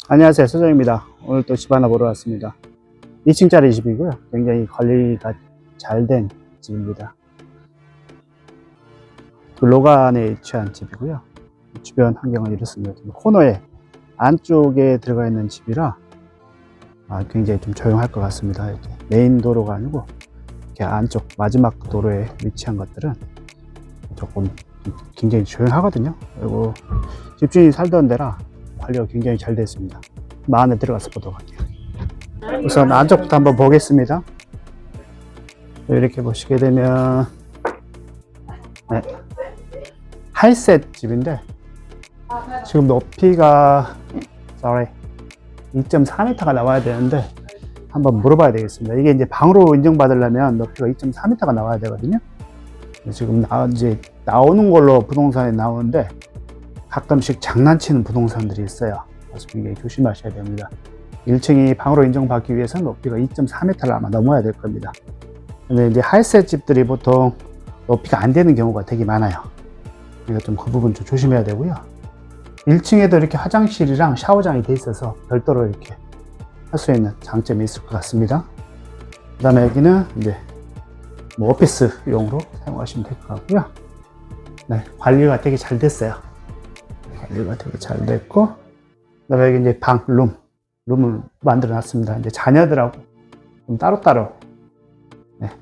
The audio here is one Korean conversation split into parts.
안녕하세요, 서정입니다. 오늘 또 집 하나 보러 왔습니다. 2층짜리 집이고요. 굉장히 관리가 잘 된 집입니다. 로간에 위치한 집이고요. 주변 환경은 이렇습니다. 코너에 안쪽에 들어가 있는 집이라 굉장히 좀 조용할 것 같습니다. 이렇게 메인 도로가 아니고 이렇게 안쪽 마지막 도로에 위치한 것들은 조금 굉장히 조용하거든요. 그리고 집주인이 살던 데라 관리가 굉장히 잘 됐습니다. 안에 들어가서 보도록 할게요. 우선 안쪽부터 한번 보겠습니다. 이렇게 보시게 되면 하이셋 집인데 지금 높이가 2.4m가 나와야 되는데 한번 물어봐야 되겠습니다. 이게 이제 방으로 인정받으려면 높이가 2.4m가 나와야 되거든요. 지금 이제 나오는 걸로 부동산에 나오는데 가끔씩 장난치는 부동산들이 있어요. 그래서 굉장히 조심하셔야 됩니다. 1층이 방으로 인정받기 위해서는 높이가 2.4m를 아마 넘어야 될 겁니다. 근데 이제 하이셋 집들이 보통 높이가 안 되는 경우가 되게 많아요. 그러니까 좀 그 부분 좀 조심해야 되고요. 1층에도 이렇게 화장실이랑 샤워장이 돼 있어서 별도로 이렇게 할 수 있는 장점이 있을 것 같습니다. 그 다음에 여기는 이제 오피스용으로 사용하시면 될 것 같고요. 네, 관리가 되게 잘 됐어요. 관리가 되게 잘 됐고, 그 다음에 여기 이제 룸을 만들어 놨습니다. 이제 자녀들하고 좀 따로따로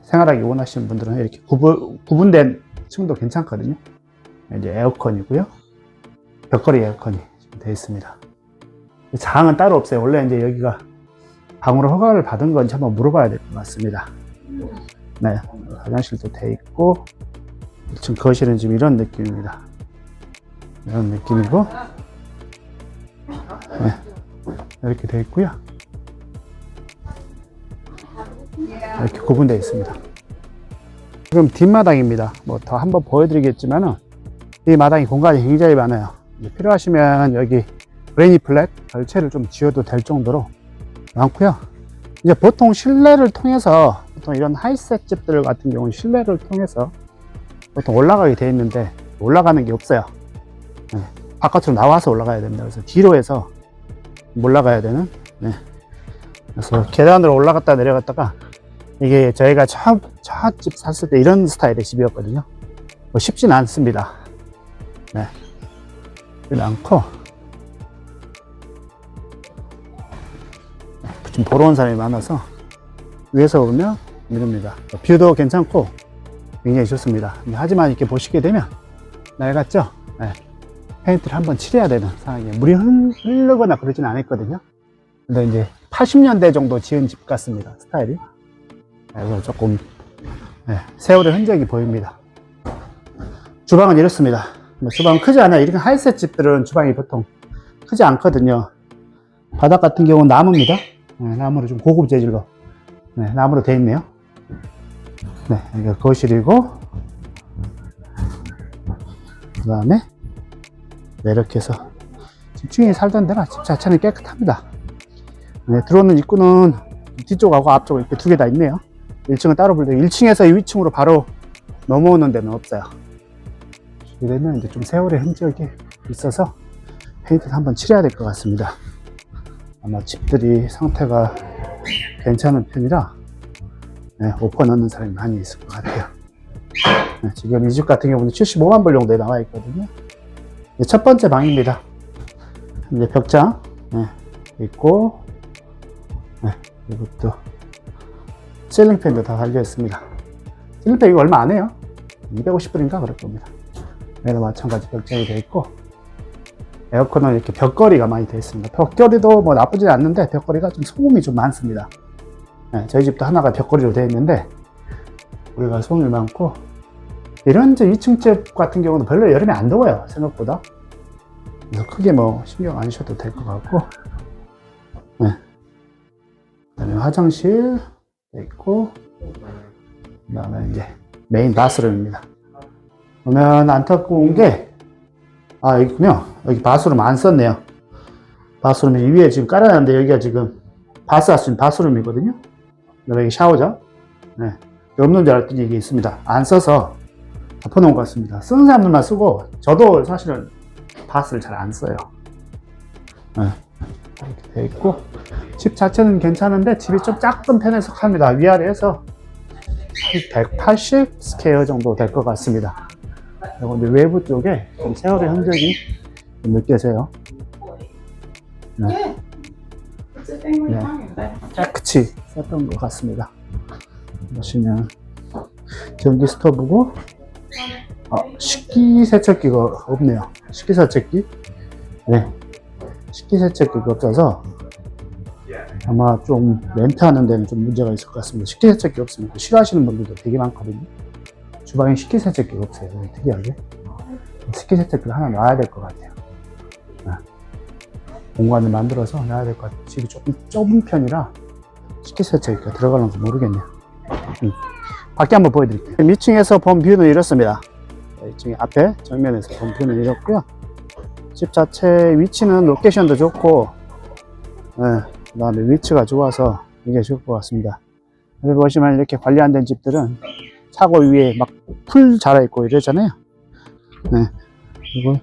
생활하기 원하시는 분들은 이렇게 구분된 층도 괜찮거든요. 이제 에어컨이고요. 벽걸이 에어컨이 되어 있습니다. 장은 따로 없어요. 원래 이제 여기가 방으로 허가를 받은 건지 한번 물어봐야 될 것 같습니다. 네, 화장실도 되어 있고, 지금 거실은 지금 이런 느낌입니다. 이런 느낌이고, 네, 이렇게 되어 있고요. 이렇게 구분되어 있습니다. 지금 뒷마당입니다. 뭐 더 한번 보여드리겠지만은 이 마당이 공간이 굉장히 많아요. 필요하시면 여기 그레니 플랫 결체를 좀 지어도 될 정도로 많고요. 이제 보통 실내를 통해서 보통 이런 하이셋 집들 같은 경우는 실내를 통해서 보통 올라가게 되어 있는데 올라가는 게 없어요. 네, 바깥으로 나와서 올라가야 됩니다. 그래서 뒤로 해서 올라가야 되는. 네. 그래서 계단으로 올라갔다 내려갔다가 이게 저희가 첫 집 샀을 때 이런 스타일의 집이었거든요. 뭐 쉽진 않습니다. 네. 쉽지 않고 지금 보러 온 사람이 많아서 위에서 보면 이럽니다. 뷰도 괜찮고 굉장히 좋습니다. 하지만 이렇게 보시게 되면 낡았죠? 네. 페인트를 한번 칠해야 되는 상황이에요. 물이 흐르거나 그러진 않았거든요. 근데 이제 80년대 정도 지은 집 같습니다. 스타일이. 그래서 조금 세월의 흔적이 보입니다. 주방은 이렇습니다. 주방은 크지 않아요. 이렇게 하이셋 집들은 주방이 보통 크지 않거든요. 바닥 같은 경우는 나무입니다. 나무로 좀 고급 재질로 나무로 되어 있네요. 네, 여기가 거실이고, 그 다음에 이렇게 해서 집주인이 살던 데라 집 자체는 깨끗합니다. 네, 들어오는 입구는 뒤쪽하고 앞쪽 이렇게 두 개 다 있네요. 1층은 따로 불리고 1층에서 2층으로 바로 넘어오는 데는 없어요. 이러면 이제 좀 세월의 흔적이 있어서 페인트를 한번 칠해야 될 것 같습니다. 아마 집들이 상태가 괜찮은 편이라 오퍼 넣는 사람이 많이 있을 것 같아요. 지금 이 집 같은 경우는 75만 불 정도에 나와 있거든요. 첫 번째 방입니다. 이제 벽장 있고, 이것도 실링팬도 다 달려 있습니다. 실링팬 이거 얼마 안 해요. 250불인가 그럴 겁니다. 얘도 마찬가지 벽장이 되어 있고, 에어컨은 이렇게 벽걸이가 많이 되어 있습니다. 벽걸이도 뭐 나쁘지 않는데 벽걸이가 좀 소음이 좀 많습니다. 저희 집도 하나가 벽걸이로 되어 있는데 우리가 소음이 많고, 이런 2층 집 같은 경우는 별로 여름에 안 더워요, 생각보다. 그래서 크게 뭐 신경 안 쓰셔도 될 것 같고, 그다음에 화장실 있고, 그다음에 이제 메인 바스룸입니다. 보면 안타까운 게 여기군요. 여기 바스룸 안 썼네요. 바스룸 이 위에 지금 깔아놨는데 여기가 지금 바스룸이거든요. 그다음에 여기 샤워장. 없는 줄 알았더니 이게 있습니다. 안 써서 덮어놓은 것 같습니다. 쓰는 사람들만 쓰고 저도 사실은 바스를 잘 안 써요. 이렇게 돼 있고, 집 자체는 괜찮은데 집이 좀 작은 편에 속합니다. 위아래에서 180 스퀘어 정도 될 것 같습니다. 그리고 이제 외부 쪽에 좀 세월의 흔적이 좀 느껴져요. 네. 네. 깨끗이 썼던 것 같습니다. 보시면 전기 스토브고, 식기세척기가 없네요. 식기세척기? 네. 식기세척기가 없어서 아마 좀 렌트하는 데는 좀 문제가 있을 것 같습니다. 식기세척기 없으면 싫어하시는 분들도 되게 많거든요. 주방에 식기세척기가 없어요. 특이하게. 식기세척기를 하나 놔야 될 것 같아요. 네. 공간을 만들어서 놔야 될 것 같아요. 집이 조금 좁은 편이라 식기세척기가 들어가는지 모르겠네요. 밖에 한번 보여드릴게요. 2층에서 본 뷰는 이렇습니다. 2층 앞에 정면에서 본 뷰는 이렇고요. 집 자체 위치는 로케이션도 좋고, 네, 그 다음에 위치가 좋아서 굉장히 좋을 것 같습니다. 여기 보시면 이렇게 관리 안 된 집들은 차고 위에 막 풀 자라있고 이러잖아요. 네. 그리고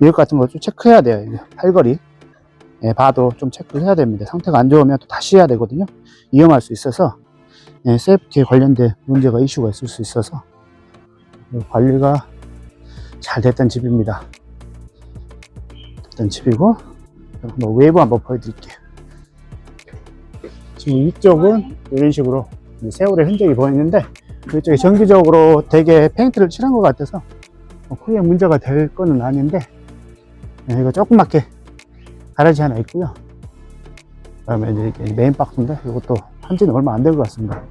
이것 같은 거 좀 체크해야 돼요. 팔걸이. 네, 봐도 좀 체크를 해야 됩니다. 상태가 안 좋으면 또 다시 해야 되거든요. 위험할 수 있어서, 네, 세이프티에 관련된 문제가 이슈가 있을 수 있어서 관리가 잘 됐던 집입니다. 됐던 집이고, 외부 한번 보여드릴게요. 지금 이쪽은 이런 식으로 세월의 흔적이 보이는데, 이쪽에 정기적으로 되게 페인트를 칠한 것 같아서 크게 문제가 될 거는 아닌데, 이거 조그맣게 가라지 하나 있고요. 그 다음에 이제 메인 박스인데, 이것도 한지는 얼마 안 된 것 같습니다.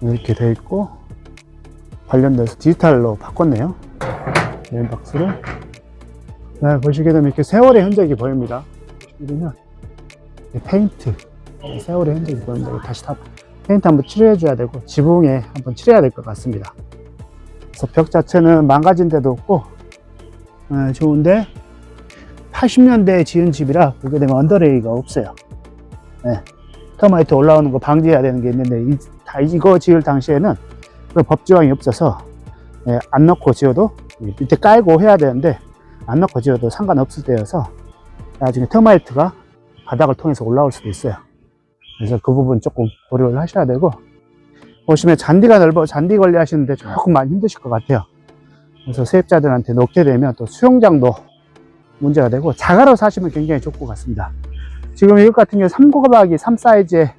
이렇게 돼 있고, 관련돼서 디지털로 바꿨네요. 메인 박스를. 네, 보시게 되면 이렇게 세월의 흔적이 보입니다. 보시면 페인트, 세월의 흔적이 보입니다. 다시 다 페인트 한번 칠해줘야 되고, 지붕에 한번 칠해야 될 것 같습니다. 그래서 벽 자체는 망가진 데도 없고, 좋은데 80년대에 지은 집이라 보게 되면 언더레이가 없어요. 네, 터마이트 올라오는 거 방지해야 되는 게 있는데, 이거 지을 당시에는 그 법조항이 없어서, 안 넣고 지어도 밑에 깔고 해야 되는데 안 넣고 지어도 상관없을 때여서 나중에 터마이트가 바닥을 통해서 올라올 수도 있어요. 그래서 그 부분 조금 고려를 하셔야 되고, 보시면 잔디가 넓어 잔디 관리하시는데 조금 많이 힘드실 것 같아요. 그래서 세입자들한테 놓게 되면 또 수영장도 문제가 되고, 자가로 사시면 굉장히 좋을 것 같습니다. 지금 이것 같은 경우 3곱하기 3 사이즈의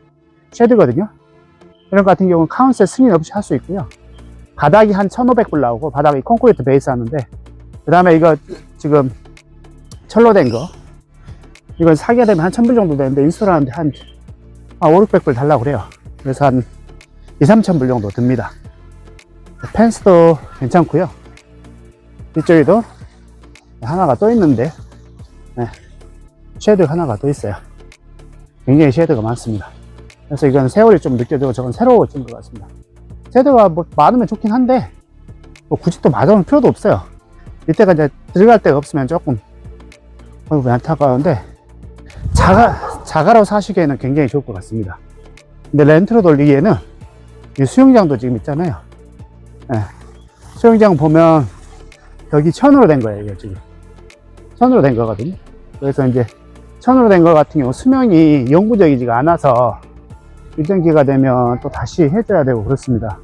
쉐드거든요. 이런 것 같은 경우는 카운세 승인 없이 할 수 있고요. 바닥이 한 1,500불 나오고, 바닥이 콘크리트 베이스 하는데, 그 다음에 이거 지금 철로 된 거, 이건 사게 되면 한 1,000불 정도 되는데, 인스톨하는데 한 5,600불 달라고 그래요. 그래서 한 2,000~3,000불 정도 듭니다. 펜스도 괜찮고요. 이쪽에도 하나가 또 있는데, 네, 쉐드 하나가 또 있어요. 굉장히 쉐드가 많습니다. 그래서 이건 세월이 좀 느껴지고, 저건 새로워진 것 같습니다. 쉐드가 뭐 많으면 좋긴 한데, 뭐 굳이 또 맞아놓을 필요도 없어요. 이때가 이제 들어갈 데가 없으면 조금 안타까운데, 자가로 사시기에는 굉장히 좋을 것 같습니다. 근데 렌트로 돌리기에는 이 수영장도 지금 있잖아요. 네. 수영장 보면 벽이 천으로 된 거예요. 이게 지금 천으로 된 거거든요. 그래서 이제 천으로 된 거 같은 경우 수명이 영구적이지가 않아서 일정기가 되면 또 다시 해줘야 되고 그렇습니다.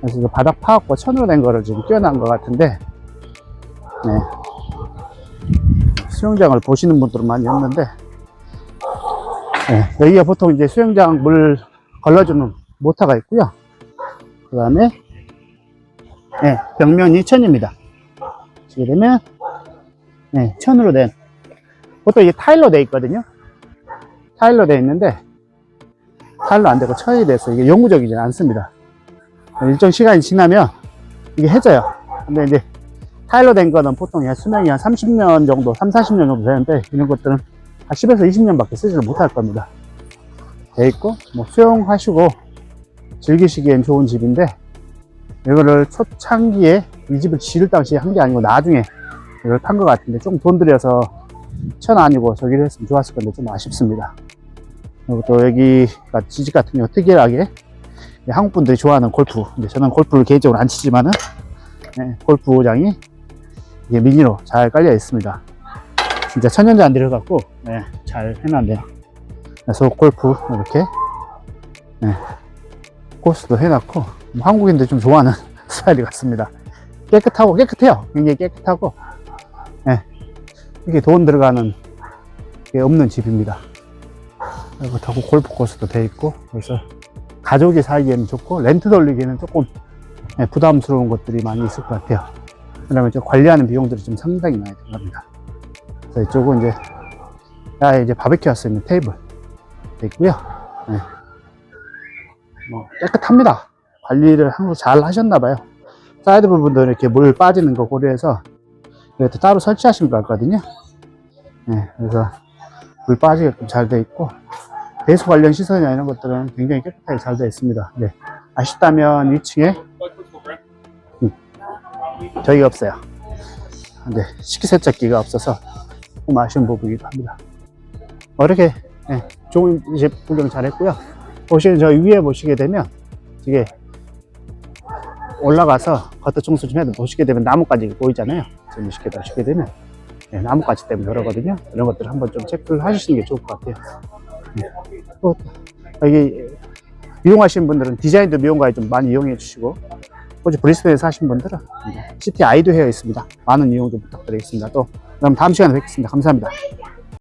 그래서 이거 바닥 파갖고 천으로 된 거를 지금 끼워놓은 것 같은데, 네. 수영장을 보시는 분들은 많이 없는데, 네. 여기가 보통 이제 수영장 물 걸러주는 모터가 있고요. 그 다음에, 네, 벽면이 천입니다. 보시게 되면, 네, 천으로 된, 보통 이게 타일로 돼 있거든요. 타일로 돼 있는데, 타일로 안 되고 천이 돼서 이게 영구적이지 않습니다. 일정 시간이 지나면 이게 해져요. 근데 이제 타일로 된 거는 보통 수명이 한 30년 정도, 30~40년 정도 되는데, 이런 것들은 한 10에서 20년 밖에 쓰지를 못할 겁니다. 돼 있고, 뭐 수영하시고 즐기시기엔 좋은 집인데, 이거를 초창기에 이 집을 지을 당시에 한 게 아니고 나중에 이걸 판 것 같은데, 조금 돈 들여서 천 아니고 저기를 했으면 좋았을 건데 좀 아쉽습니다. 그리고 또 여기가 지집 같은 경우 특이하게 한국 분들이 좋아하는 골프, 근데 저는 골프를 개인적으로 안 치지만은, 네, 골프장이 이게 미니로 잘 깔려 있습니다. 진짜 천연제 안 들어갔고, 네, 잘 해놨네요. 그래서 골프 이렇게, 네, 코스도 해놨고, 한국인들 좀 좋아하는 스타일 같습니다. 깨끗해요. 굉장히 깨끗하고, 네, 이게 돈 들어가는 게 없는 집입니다. 그리고 골프 코스도 돼 있고, 그래서 가족이 살기에는 좋고, 렌트 돌리기에는 조금 부담스러운 것들이 많이 있을 것 같아요. 그다음에 관리하는 비용들이 좀 상당히 많이 들어갑니다. 그래서 이쪽은 이제 바베큐 할 수 있는 테이블 돼 있고요. 네. 뭐 깨끗합니다. 관리를 항상 잘 하셨나봐요. 사이드 부분도 이렇게 물 빠지는 거 고려해서 이렇게 따로 설치하신 것 같거든요. 네, 그래서 물 빠지게끔 잘 돼 있고, 배수 관련 시설이나 이런 것들은 굉장히 깨끗하게 잘 되어 있습니다. 네. 아쉽다면 1층에 저희가 없어요. 근데 식기세척기가 없어서 조금 아쉬운 부분이기도 합니다. 이렇게 좋은 집 구경 잘 했고요. 저 위에 보시게 되면 이게 올라가서 겉에 청소 좀 해도 보시게 되면 나뭇가지 보이잖아요. 지금 쉽게 보시게 되면 나뭇가지 때문에 그러거든요. 이런 것들 한번 좀 체크를 하시는 게 좋을 것 같아요. 또 여기 미용하시는 분들은 디자인도 미용가에 좀 많이 이용해 주시고, 혹시 브리스번에 사신 분들은 시티 아이도 헤어 있습니다. 많은 이용 좀 부탁드리겠습니다. 또 그럼 다음 시간에 뵙겠습니다. 감사합니다.